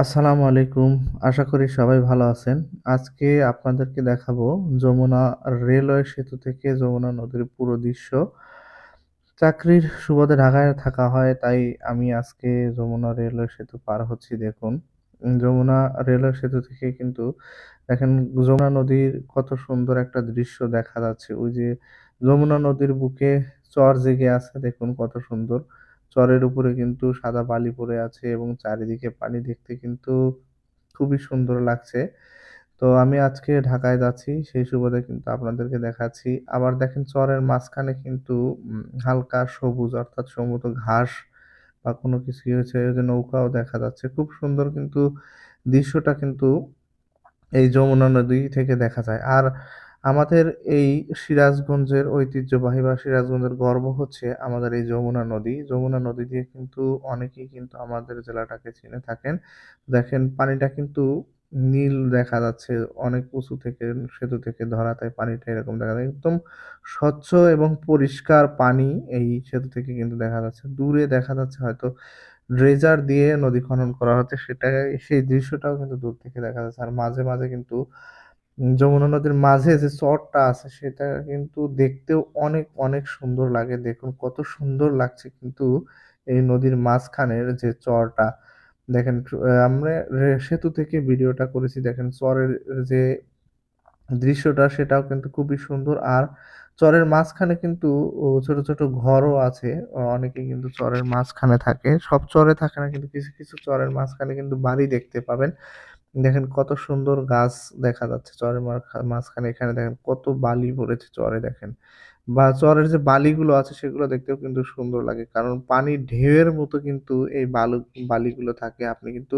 আসসালামু আলাইকুম। আশা করি সবাই ভালো আছেন। আজকে আপনাদেরকে দেখাবো যমুনা রেলওয়ে সেতু থেকে যমুনা নদীর পুরো দৃশ্য। চাকরির সুবাদে ঢাকায় থাকা হয়, তাই আমি আজকে যমুনা রেলওয়ে সেতু পার হচ্ছি দেখুন। যমুনা রেলওয়ে সেতু থেকে কিন্তু দেখেন যমুনা নদীর কত সুন্দর একটা দৃশ্য দেখা যাচ্ছে। ওই যে যমুনা নদীর বুকে চর জেগে আছে দেখুন কত সুন্দর। চরের উপরে কিন্তু সাদা বালি পড়ে আছে এবং চারিদিকে পানি দেখতে কিন্তু খুবই সুন্দর লাগছে। তো আমি আজকে ঢাকায় যাচ্ছি, সেই সুবাদে কিন্তু আপনাদেরকে দেখাচ্ছি। আবার দেখেন চরের মাঝখানে কিন্তু হালকা সবুজ অর্থাৎ সম্ভবত ঘাস বা কোনো কিছুই হয়েছে, ওই যে নৌকাও দেখা যাচ্ছে। খুব সুন্দর কিন্তু দৃশ্যটা কিন্তু এই যমুনা নদী থেকে দেখা যায়। আর আমাদের এই সিরাজগঞ্জের ঐতিহ্যবাহী বা সিরাজগঞ্জের গর্ব হচ্ছে আমাদের এই যমুনা নদী। যমুনা নদী দিয়ে কিন্তু অনেকেই কিন্তু আমাদের জেলাটাকে চিনে থাকেন। দেখেন পানিটা কিন্তু নীল দেখা যাচ্ছে অনেক উঁচু থেকে, সেতু থেকে ধরা, তাই পানিটা এরকম দেখা যায়। একদম স্বচ্ছ এবং পরিষ্কার পানি এই সেতু থেকে কিন্তু দেখা যাচ্ছে। দূরে দেখা যাচ্ছে হয়তো ড্রেজার দিয়ে নদী খনন করা হচ্ছে, সেই দৃশ্যটাও কিন্তু দূর থেকে দেখা যাচ্ছে। আর মাঝে, মাঝে কিন্তু যমুনা নদীর মাঝে যে চরটা আছে সেটা কিন্তু দেখতেও অনেক, অনেক সুন্দর লাগে। দেখুন কত সুন্দর লাগছে কিন্তু এই নদীর মাঝখানের যে চরটা। দেখেন আমরা সেতু থেকে ভিডিওটা করেছি। দেখেন চরের যে দৃশ্যটা সেটাও কিন্তু খুবই সুন্দর। আর চরের মাঝখানে কিন্তু ছোট, ছোট ঘরও আছে। অনেকে কিন্তু চরের মাঝখানে থাকে। সব চরে থাকে না, কিন্তু কিছু, কিছু চরের মাঝখানে কিন্তু বাড়ি দেখতে পাবেন। দেখেন কত সুন্দর গাছ দেখা যাচ্ছে চরের মাঝখানে। এখানে দেখেন কত বালি পড়েছে চরে দেখেন। বা চরের যে বালিগুলো আছে সেগুলো দেখতেও কিন্তু সুন্দর লাগে। কারণ পানির ঢেউয়ের মতো কিন্তু এই বালিগুলো থাকে। আপনি কিন্তু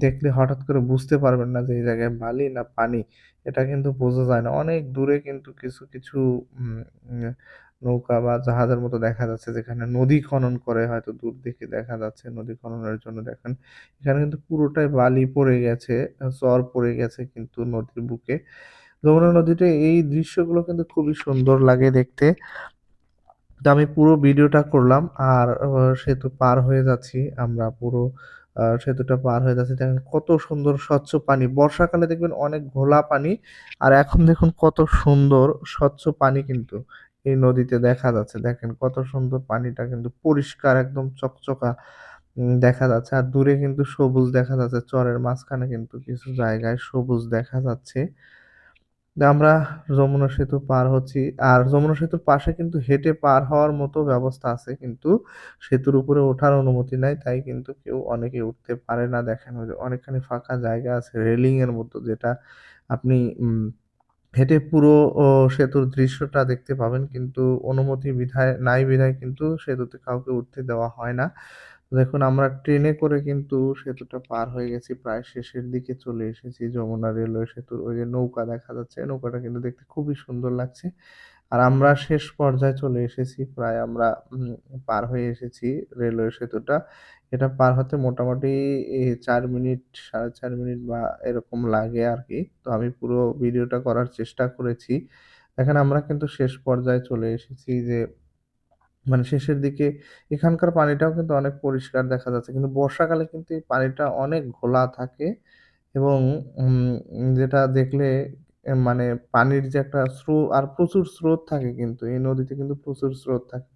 দেখলে হঠাৎ করে বুঝতে পারবেন না যে এই জায়গায় বালি না পানি। এটা কিন্তু বোঝা যায় না। অনেক দূরে কিন্তু কিছু, কিছু উম উম নৌকা বা জাহাজের মতো দেখা যাচ্ছে, যেখানে নদী খনন করে হয়তো দূর থেকে দেখা যাচ্ছে নদী খননের জন্য দেখেন। এখানে কিন্তু পুরোটাই বালি পড়ে গেছে, চর পড়ে গেছে কিন্তু নদীর বুকে। যমুনা নদীতে এই দৃশ্যগুলো কিন্তু খুবই সুন্দর লাগে দেখতে। তো আমি পুরো ভিডিওটা করলাম আর সেতু পার হয়ে যাচ্ছি। আমরা পুরো সেতুটা পার হয়ে যাচ্ছি। দেখেন কত সুন্দর স্বচ্ছ পানি। বর্ষাকালে দেখবেন অনেক ঘোলা পানি। আর এখন দেখুন কত সুন্দর স্বচ্ছ পানি কিন্তু এই নদীতে দেখা যাচ্ছে। দেখেন কত সুন্দর পানিটা কিন্তু পরিষ্কার একদম চকচকা দেখা যাচ্ছে। আর দূরে কিন্তু সবুজ দেখা যাচ্ছে। চরের মাঝখানে কিন্তু কিছু জায়গায় সবুজ দেখা যাচ্ছে। আমরা যমুনা সেতু পার হচ্ছি। আর যমুনা সেতুর পাশে কিন্তু হেঁটে পার হওয়ার মতো ব্যবস্থা আছে। কিন্তু সেতুর উপরে ওঠার অনুমতি নাই। তাই কিন্তু অনেকে উঠতে পারে না। দেখেন ওই যে অনেকখানি ফাঁকা জায়গা আছে রেলিং এর মতো, যেটা আপনি হেঁটে পুরো ও সেতুর দৃশ্যটা দেখতে পাবেন। কিন্তু অনুমতি নাই বিধায় কিন্তু সেতুতে কাউকে উঠতে দেওয়া হয় না। দেখুন আমরা ট্রেনে করে কিন্তু সেতুটা পার হয়ে গেছি। প্রায় শেষের দিকে চলে এসেছি। যমুনা রেলওয়ে সেতুর ওই যে নৌকা দেখা যাচ্ছে, নৌকাটা কিন্তু দেখতে খুবই সুন্দর লাগছে। আর আমরা শেষ পর্যায়ে চলে এসেছি। প্রায় আমরা পার হয়ে এসেছি রেলওয়ে সেতুটা। এটা পার হতে মোটামুটি ৪ মিনিট, ৪.৫ মিনিট বা এরকম লাগে আরকি। তো আমি পুরো ভিডিওটা করার চেষ্টা করেছি। দেখেন আমরা কিন্তু শেষ পর্যায়ে চলে এসেছি, যে মানে শেষের দিকে এখানকার পানিটাও কিন্তু অনেক পরিষ্কার দেখা যাচ্ছে। কিন্তু বর্ষাকালে কিন্তু এই পানিটা অনেক ঘোলা থাকে এবং যেটা দেখলে মানে পানির যে একটা আর প্রচুর স্রোত থাকে কিন্তু। এই নদীতে কিন্তু প্রচুর স্রোত থাকে